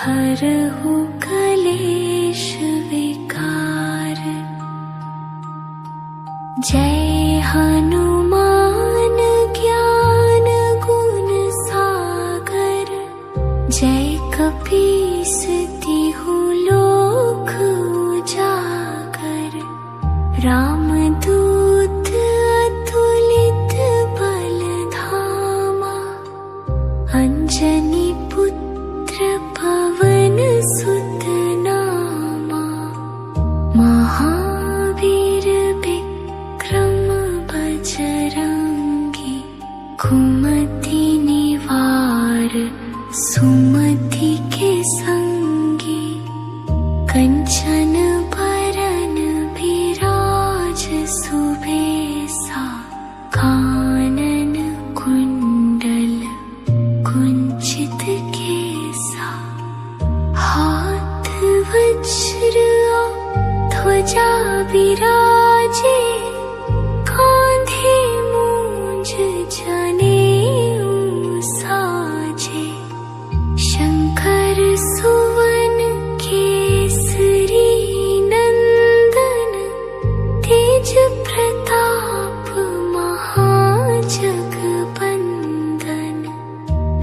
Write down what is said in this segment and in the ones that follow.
हरहु कलेश विकार। जय हनुमान ज्ञान गुण सागर। जय कपीस तिहु लोक उजागर। रामदूत अतुलित बल धामा। अंजनी पुत्र पवन सुत नामा। महावीर विक्रम बजरंगी। कुमति निवार सुमति के संगी। कंचन बरन विराज सुबेसा। कानन कुंडल कुंचित केसा। हाथ वज्र ध्वजा विराजे। कांधे मूंज जनेऊ साजे। शंकर सुवन केसरी नंदन। तेज प्रताप महाजगबंदन।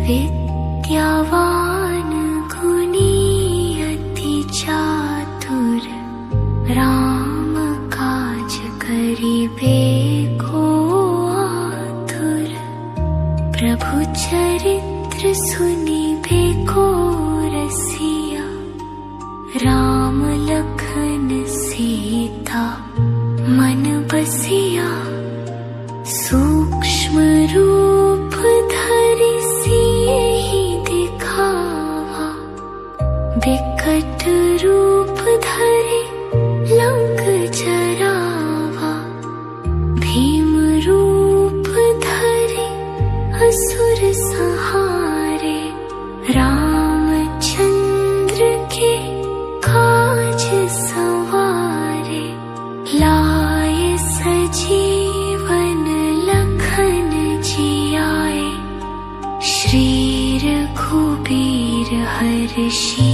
विद्यावान गुणी अति चातुर। राम काज करिबे को आतुर। प्रभु चरित्र सुनिबे को रसिया। राम लखन सीता मन बसिया। सूक्ष्म रूप धरि सियहि दिखावा। विकट रूप धरि लंक जरावा। भीम रूप धरि असुर संहारे। रामचंद्र के काज सवारे। लाए सजीवन लखन जियाए। श्री रघुबीर हर्षि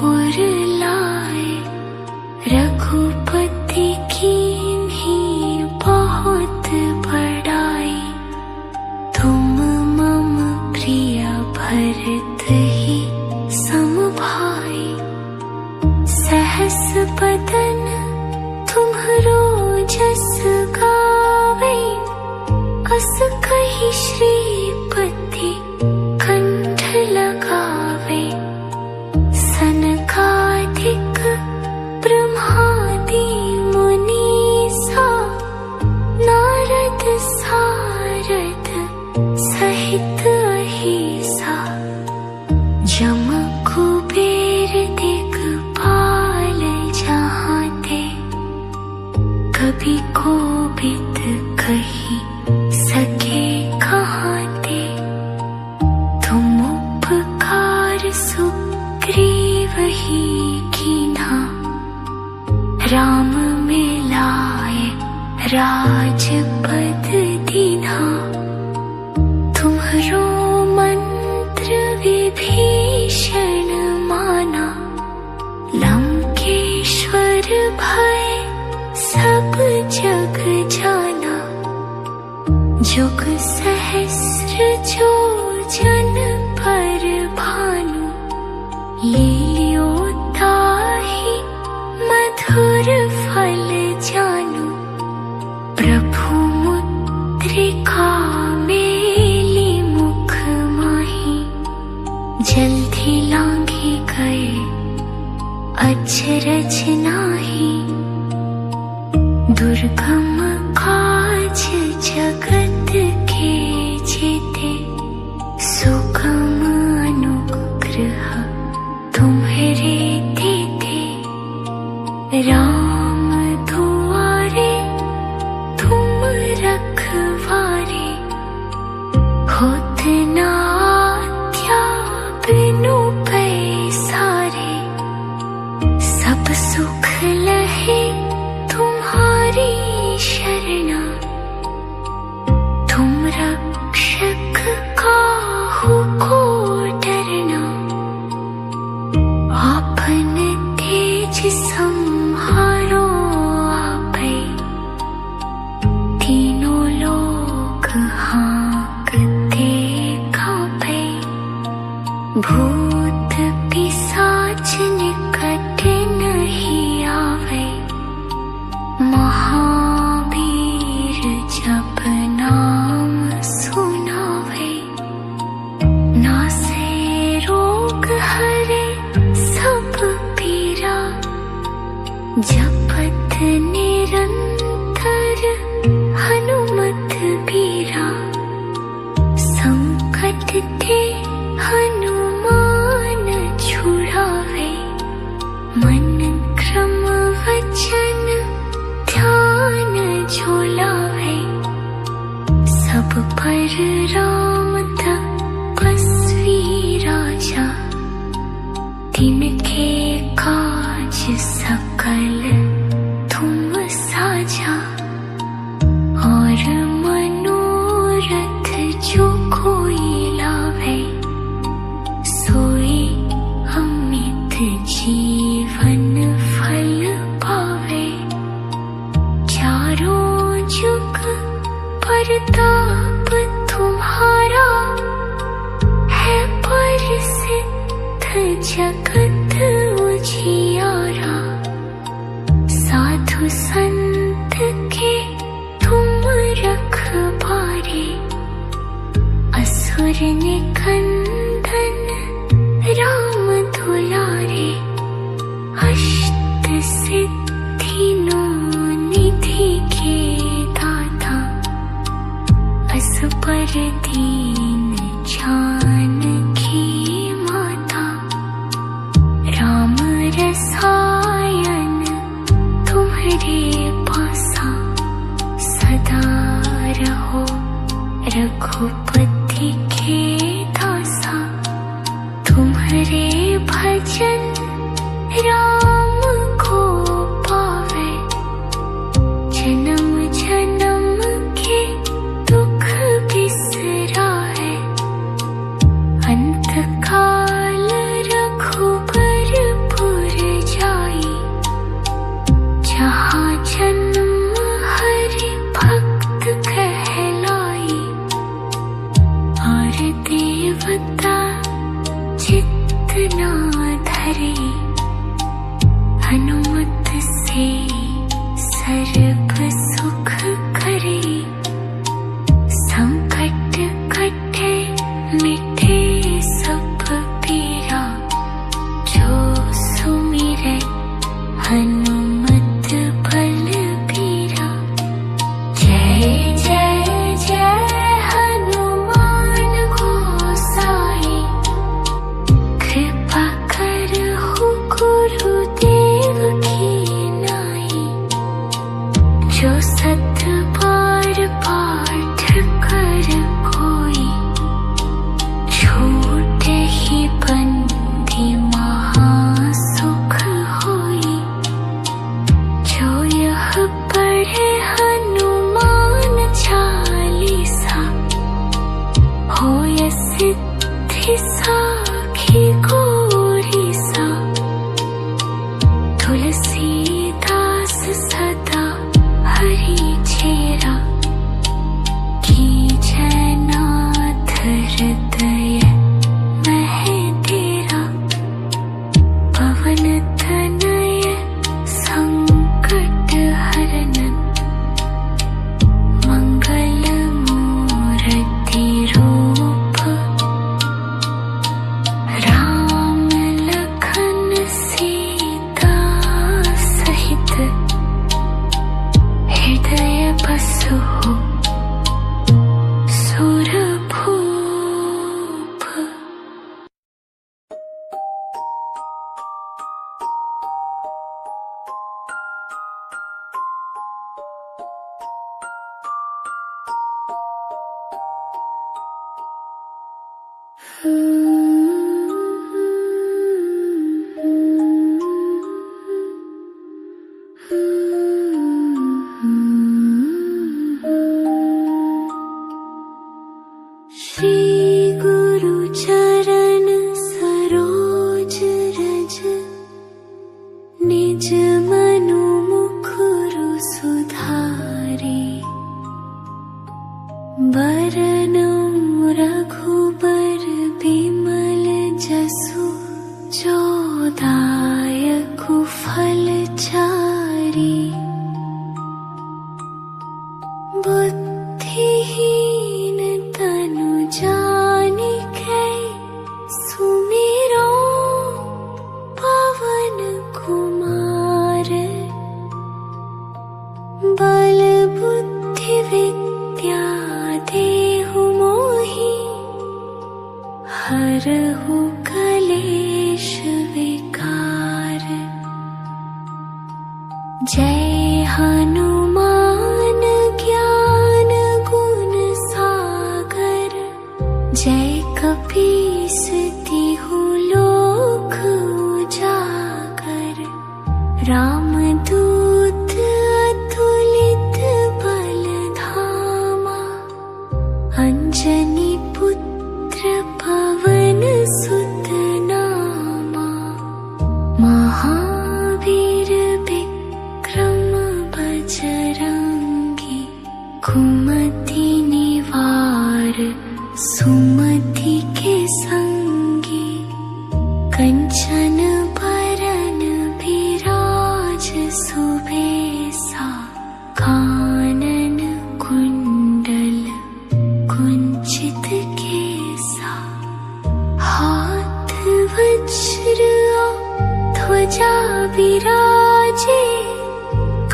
उर लाए। रघुपति कीन्ही बहुत बड़ाई। तुम मम प्रिय भरत ही सम भाई। सहस बदन तुम्हरो जस गावे। अस कहि श्रीपति कंठ लगावे। सनकादिक ब्रह्मादि मुनीसा। नारद सारद सहित अहिसा। जम कुबेर दिक्पाल जहाँ ते। कभी कोबिद कही सके कहाँ ते। तुम उपकार सुग्रीव ही कीन्हा। राम मिलाए राजपद दीन्हा। तुम्हरो मंत्र विभीषण माना। लंकेश्वर भय सब जग जाना। जुग सहस्र जो जन पर भानु। लील्यो ताहि मधुर फल जानू। प्रभु मुद्रिका मेली मुख माही। जल्दी लांघी गए अचरज नाही। दुर्गम काज जगत के जेते। सुगम अनुग्रह तुम्हरे तेते। राम दुआरे तुम रखवारे। होत न आज्ञा बिनु पैसारे। सब सुख लहे तुम्हारी शरणा। तुम रक्षक काहू को डरना। जपत निरंतर हनुमत बीरा, संकट ते हनुमान छुड़ावे। मन क्रम वचन ध्यान जो लावे, सब पर राम तपस्वी राजा। तिनके काज सकल तुम साजा, और मनोरथ जो कोई लावे, सोई अमित जीवन फल पावे। चारों जुग परताप तुम्हारा, है प्रसिद्ध जगत उजियारा। साधु संत के तुम रखवारे, असुर निकंदन राम दुलारे। अष्ट सिद्धि नो निधि के दाता, असबर दीन जानकी माता। राम रसायन तुम्हारे पासा, सदा रहो रघुपति के दासा। तुम्हारे भजन राम को पावे, जन्म जन्म के दुख बिसराए। अंत काल रघुबरपुर जाई, जहाँ जन्म हरि भक्त कहलाई। और देवता चित्त न धरे, हनुमत से सर्व सुख करे। संकट कटे मिटे सब पीरा, जो सुमिरै हनुमत बलबीरा। जय जय जय हनुमान गोसाई, कृपा करहु गुरुदेव की नाई। जो सत बार पाठ कर कोई, छूटे ही बंदी महासुख होई। जो यह पढ़े हनुमान चालीसा, होय सिद्धि साखी गौरी सा। तुलसीदास सदा हरि चेरा, कीजय नाथ हृदय मह डेरा। पवन तनय संकट हरनन, मंगल मूर्ति रूप। राम लखन सीता सहित, हृदय बसहु सुरभूप। श्री गुरु चरण सरोज रज, निज मनु मुकुरु सुधारे। बरनउँ रघुबर बिमल जसु, जो दायकु फल चारि। बुद्धिहीन तनु जानिकै, सुमिरो पवन कुमार। हरहु कलेश विकार। जय हनुमान ज्ञान गुण सागर, जय कपीस तिहु लोक उजागर। रामदूत अतुलित बल धामा, अंजनी पुत्र पवन सुत नामा। महावीर विक्रम बजरंगी, कुमति निवार सुमति के संगी। कंचन बरन विराज सुबेसा, कानन कुंडल कुंचित केसा। हाथ वज्र ध्वजा विराजे,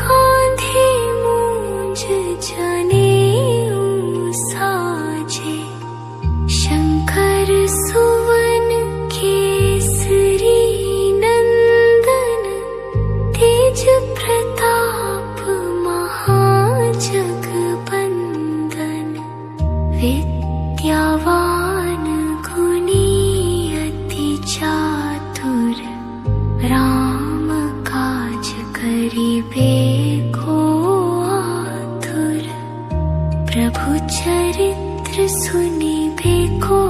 कांधे मूंज जनेऊ साजे। शंकर सुवन केसरी नंदन, तेज प्रताप महाजगबंदन। विद्यावान गुणी अति चातुर, राम काज करिबे को आतुर। प्रभु चरित्र सुनिबे को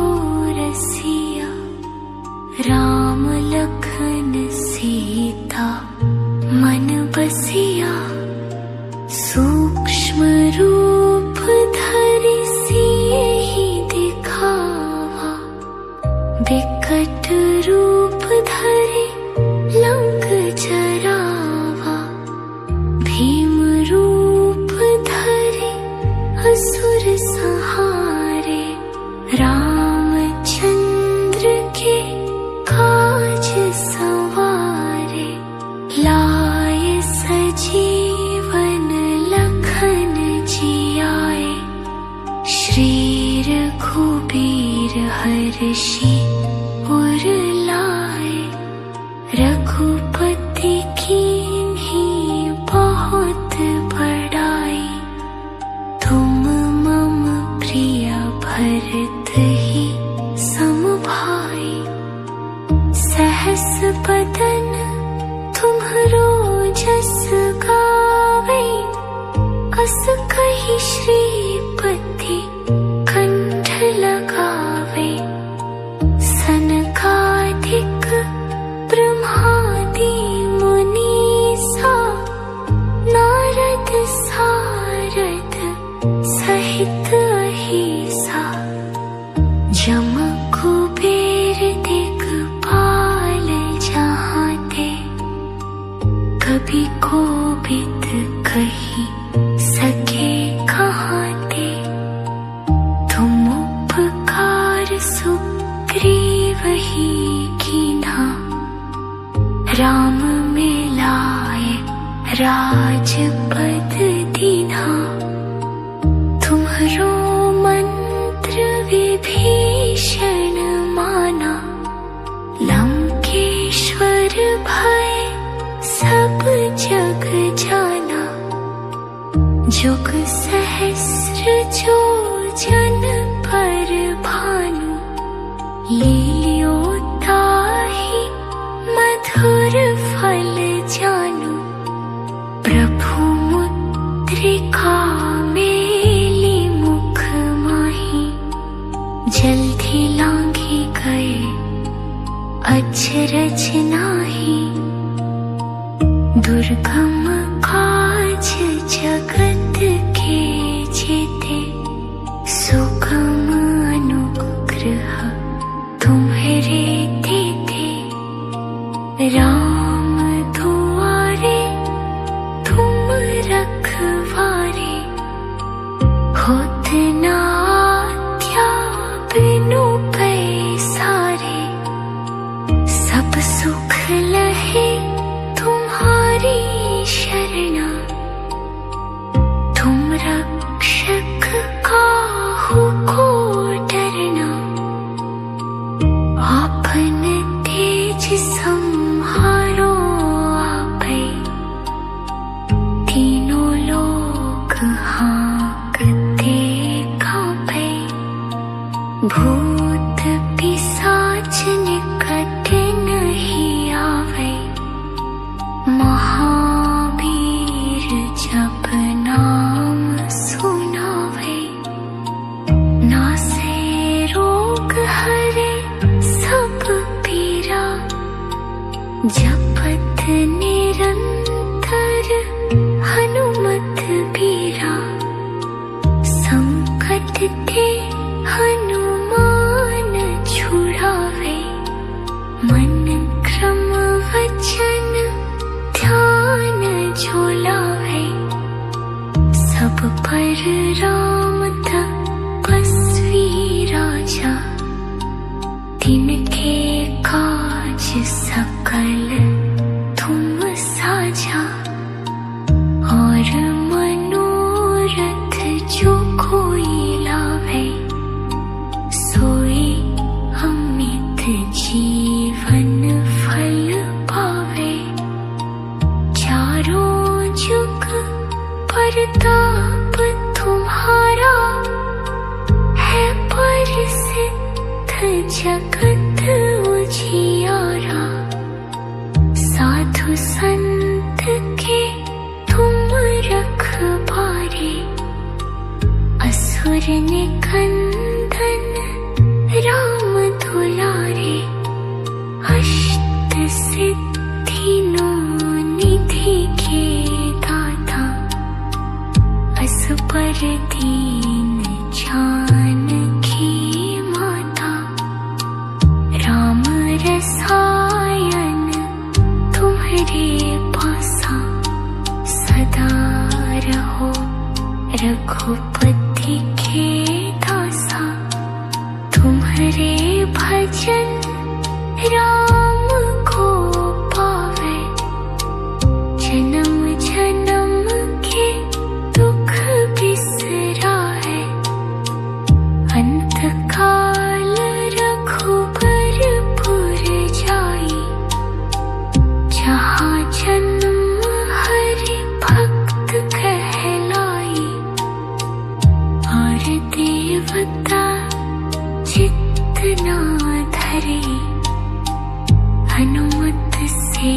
रसिया, राम लखन सीता मन बसिया। सूक्ष्म रूप धरि सियहि दिखावा, विकट रूप धरि लंक जरावा। भीम रूप धरि असुर संहारे, रामचंद्र के काज संवारे। लाए सजीवन लखन जियाए, श्री रघुबीर हर्षि उर लाए। रघुपति कीन्ही बहुत बड़ाई, तुम मम प्रिय भरत ही सम भाई। सहस बदन तुम्हरो जस गावे, अस कहि श्रीपति कंठ लगावे। सनकादिक ब्रह्मादि मुनीसा, नारद सारद सहित अहिसा। जम कुबेर दिक्पाल जहाँ ते, कभी कोबिद कही सके कहाँ ते। तुम उपकार सुग्रीवहि कीन्हा, राम मिलाए राजपद दीन्हा। तुम्हरो मंत्र विभीषण माना, लंकेश्वर भय सब जग जाना। जुग सहस्र जो जन पर भानु, लील्यो ताहि मधुर फल जानू। प्रभु मुद्रिका मेली मुख माही, जल्दी लांघी गए अचरज नाही। दुर्गम काज जगत के जेते, सुगम अनुग्रह तुम्हरे तेते। राम दुआरे तुम रखवारे, होत न आज्ञा बिनु पैसारे। सब सुख लहे तुम्हारी शरणा, तुम रक्षक काहू को डरना। जपत निरंतर हनुमत बीरा, संकट ते हनुमान छुड़ावे। मन क्रम वचन ध्यान जो लावे, सब पर राम तपस्वी राजा। तिनके काज सकल तुम साझा, और मनोरथ जो कोई लावे, सोई अमित जीवन फल पावे। चारों जुग परताप तुम्हारा, है प्रसिद्ध जगत उजियारा। साधु संत के तुम रखवारे, असुर निकंदन राम दुलारे। अष्ट सिद्धि नो निधि के दाता, असबर दीन जानकी माता। राम रसायन तुम्हारे पासा, सदा रहो रघुपति के दासा। तुम्हारे भजन राम को पावे, जन्म जन्म के दुख बिसराए। अंत काल रघुबरपुर जाई, जहाँ जन्म हरि भक्त कहलाई। और देवता चित्त न धरे, हनुमत से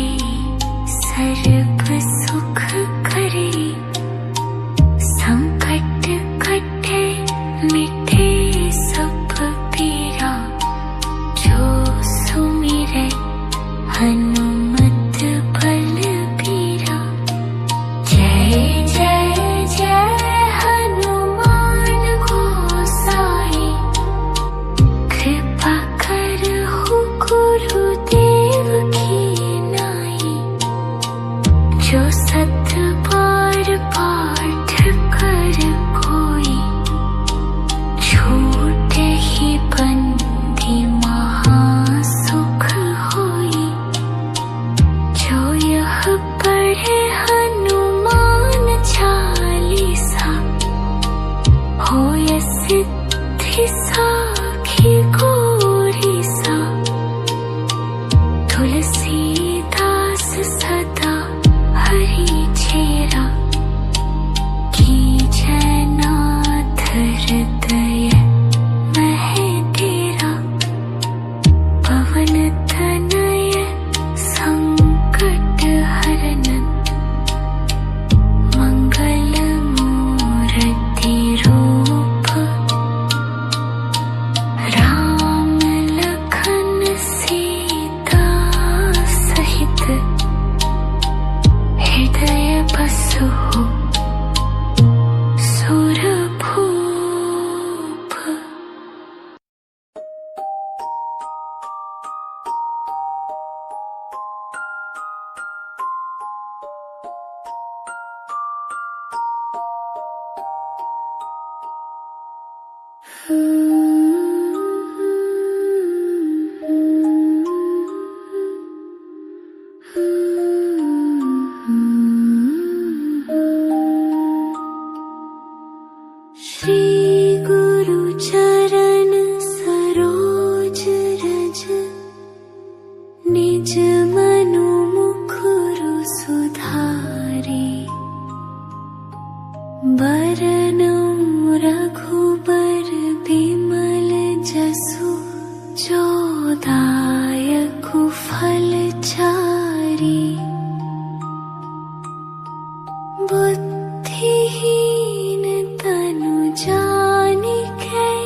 सर्व सुख करे। संकट कटे मिटे सब पीरा, जो सुमिरै हनुमत बलबीरा। जय जय जय हनुमान गोसाई, कृपा करहु गुरुदेव की नाई। जो सत बार पाठ कर कोई, छूटे ही बंदी महासुख होई। जो यह पढ़े हनुमान चालीसा, होय सिद्धि साखी गौरी सा। तुलसीदास सदा हरि चेरा, कीजय नाथ हृदय मह डेरा। पवन तनय संकट हरन, मंगल मूर्ति रूप। राम लखन सीता सहित, हृदय बसहु सुरभूप। श्री गुरु चरण सरोज रज, निज मनु मुकुरु सुधारे। बरनउँ रघुबर बिमल जसु, जो दायकु फल चारि। बुद्धिहीन तनु जानिकै,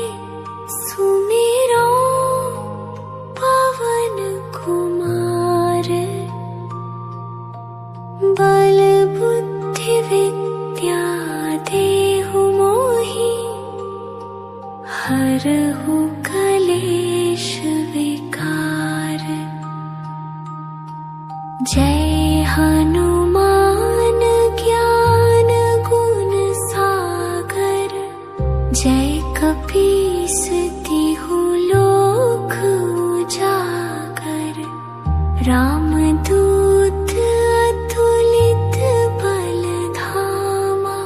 बल बुद्धि विद्या देहु मोहि, हरहु कलेश विकार। जय हनुमान ज्ञान गुण सागर, जय कपीस तिहु लोक उजागर। रामदूत अतुलित बल धामा,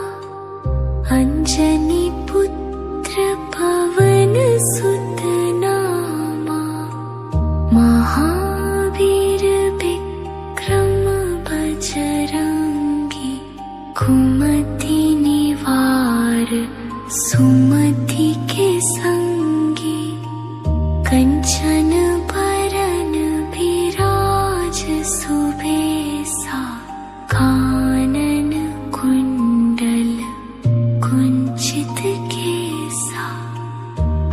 अंजनी पुत्र पवन सुत नामा। महावीर विक्रम बजरंगी, कुमति निवार सुमति के संगी। कंचन बरन विराज सुबेसा, कानन कुंडल कुंचित केसा।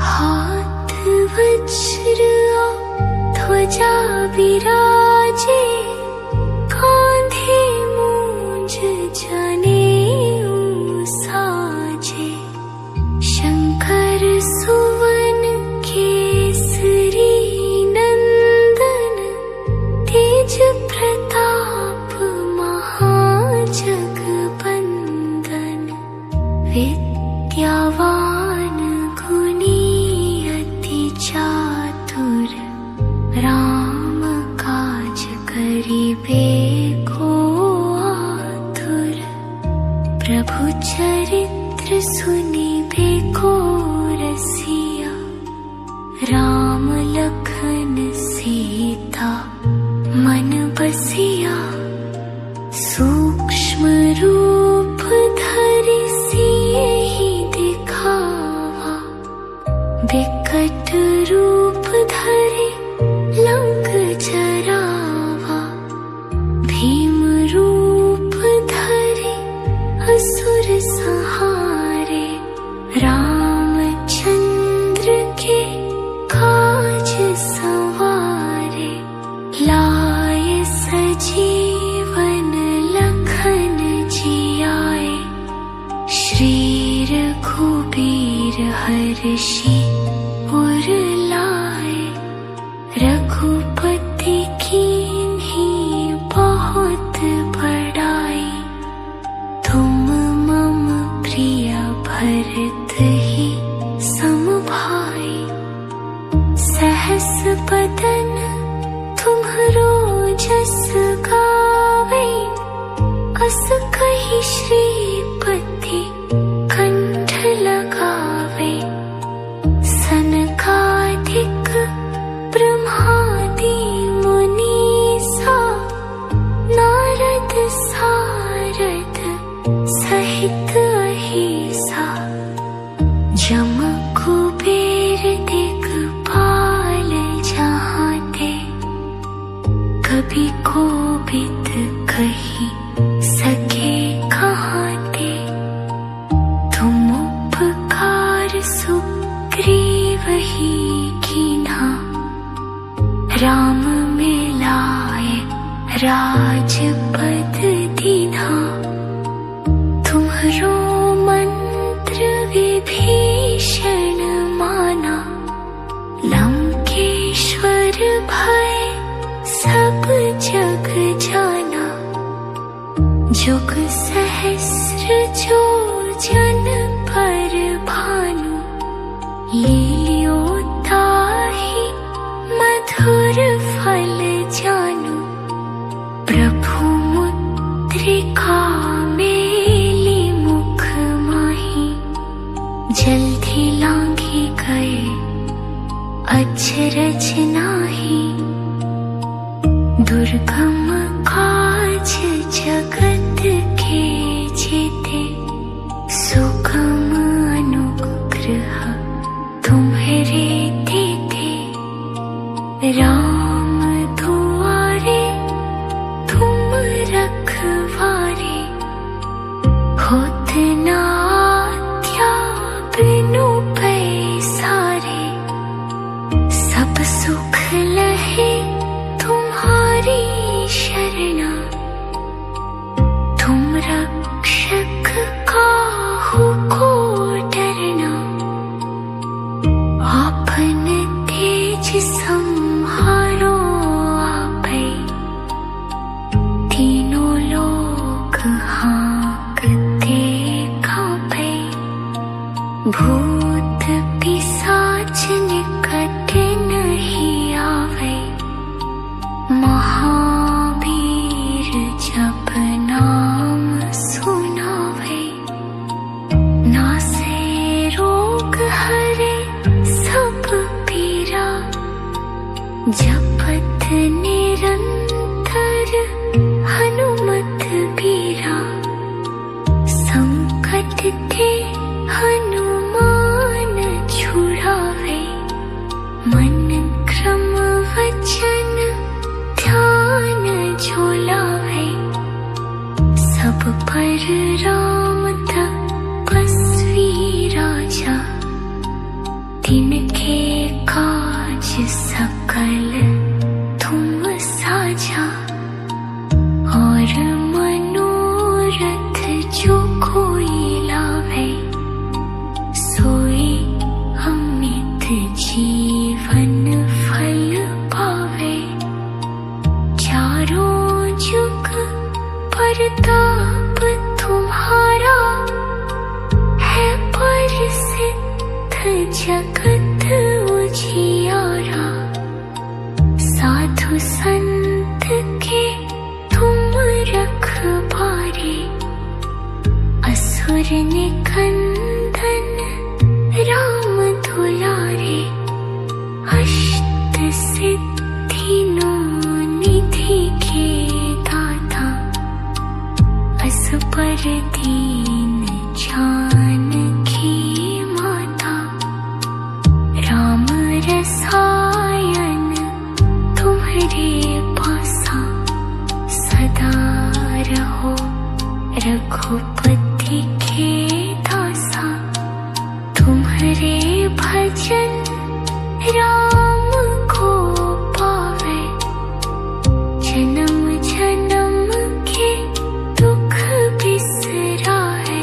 हाथ वज्र ध्वजा विराजे, कांधे मूंज जनेऊ साजे। शंकर सुवन केसरी नंदन, तेज प्रताप महाजगबंदन। विद्यावान गुणी अति चातुर, राम काज करिबे को आतुर। प्रभु चरित्र सुनिबे को रसिया, राम लखन सीता मन बसिया। सूक्ष्म रूप धरि सियहि दिखावा, विकट रूप धरि लंक जरावा। भीम रूप धरि असुर संहारे, रामचंद्र के काज संवारे। लाए सजीवन लखन जियाए, श्री रघुबीर हर्षि उर लाए। रघुपति कीन्ही बहुत बड़ाई, तुम मम प्रिय भरत ही सम भाई। सहस बदन तुम्हरो जस गावे, अस कहि श्रीपति कंठ लगावे। सनकादिक ब्रह्मादि मुनीसा, नारद सारद सहित अहिसा। जम कुबेर दिक्पाल जहांते, कभी कोबिद कही सके कहाते। तुम उपकार सुग्रीव ही कीन्हा, राम मिलाए राजपद दीन्हा। तुम्हरो मंत्र विभीषण माना, लंकेश्वर भय सब जग जाना। जुग सहस्र जो जन पर भानु, लील्यो ताहि मधुर फल जानू। प्रभु मुद्रिका मेली मुख माही, जल्दी लांघी गए अचरज नाही। दुर्गम काज जगत के जेते, सुगम अनुग्रह तुम्हरे देते। राम दुआरे तुम रखवारे, होत न आज्ञा बिनु पैसारे। सब सुख लहे तुम्हारी भूत पिशाच निकट नहीं आवे, महावीर जप नाम सुनावे। नासे रोग हरे सब पीरा, जपत निरंतर हनुमत बीरा। संकट ते हनुमान छुड़ावे, मन क्रम वचन ध्यान जो लावे। सब पर राम तपस्वी राजा, तिनके काज सकल तुम साझा। और मनोरथ जो कोई लावे, सोई अमित जीवन फल पावे। चारों जुग परताप तुम्हारा, है प्रसिद्ध जगत उजियारा। साधु संत के तुम रखवारे, असुर निकंदन राम दुलारे। अष्ट सिद्धि नो निधि के दाता, असबर दीन जानकी माता। राम रसायन तुम्हारे पासा, सदा रहो रघुपति के दासा। तुम्हारे भजन राम को पावे, जन्म जन्म के दुख बिसराए।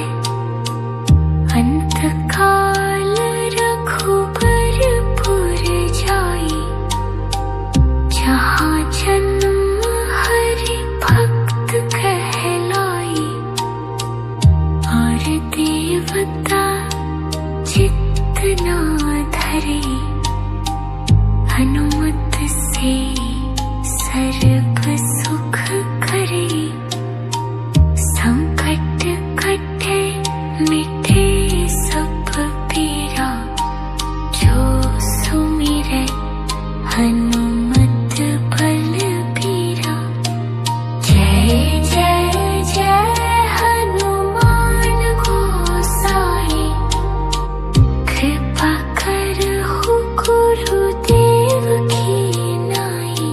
अंत काल रघुबरपुर जाई, जहाँ जन्म हरि भक्त कहलाई। और देवता चित्त न धरे, हनुमत से सर्व सुख करे। संकट कटे मिटे सब पीरा, जो सुमिरै हनुमत बलबीरा। जय जय जय हनुमान गोसाई, कृपा करहु गुरुदेव की नाई।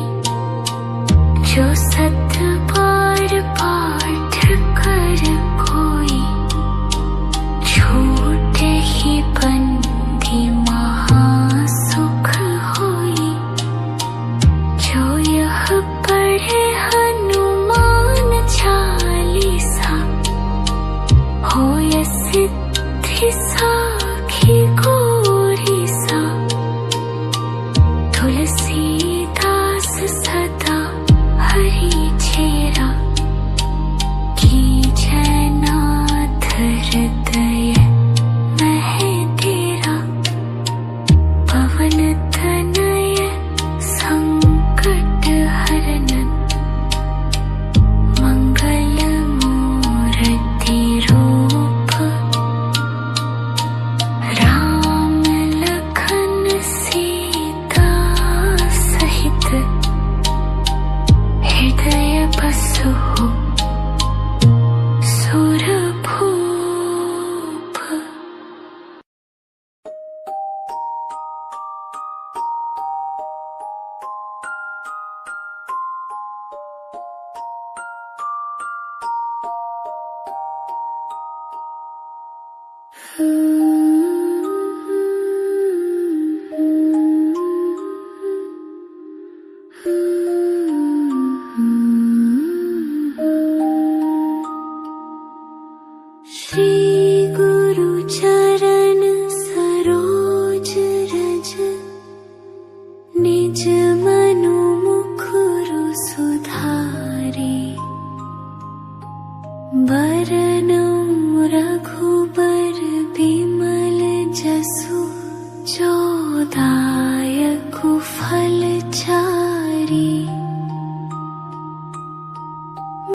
जो सत बार पाठ कर कोई, छूटे ही बंदी महासुख होई। जो यह पढ़े हनुमान चालीसा, होय सिद्धि साखी गौरी सा। तुलसीदास सदा हरि चेरा, कीजै नाथ हृदय मह डेरा। पवन तनय संकट हरनन, मंगल मूर्ति रूप। राम लखन सीता सहित, हृदय बसहु सुरभूप। श्री गुरु चरण सरोज रज, निज मनु मुकुरु सुधारे।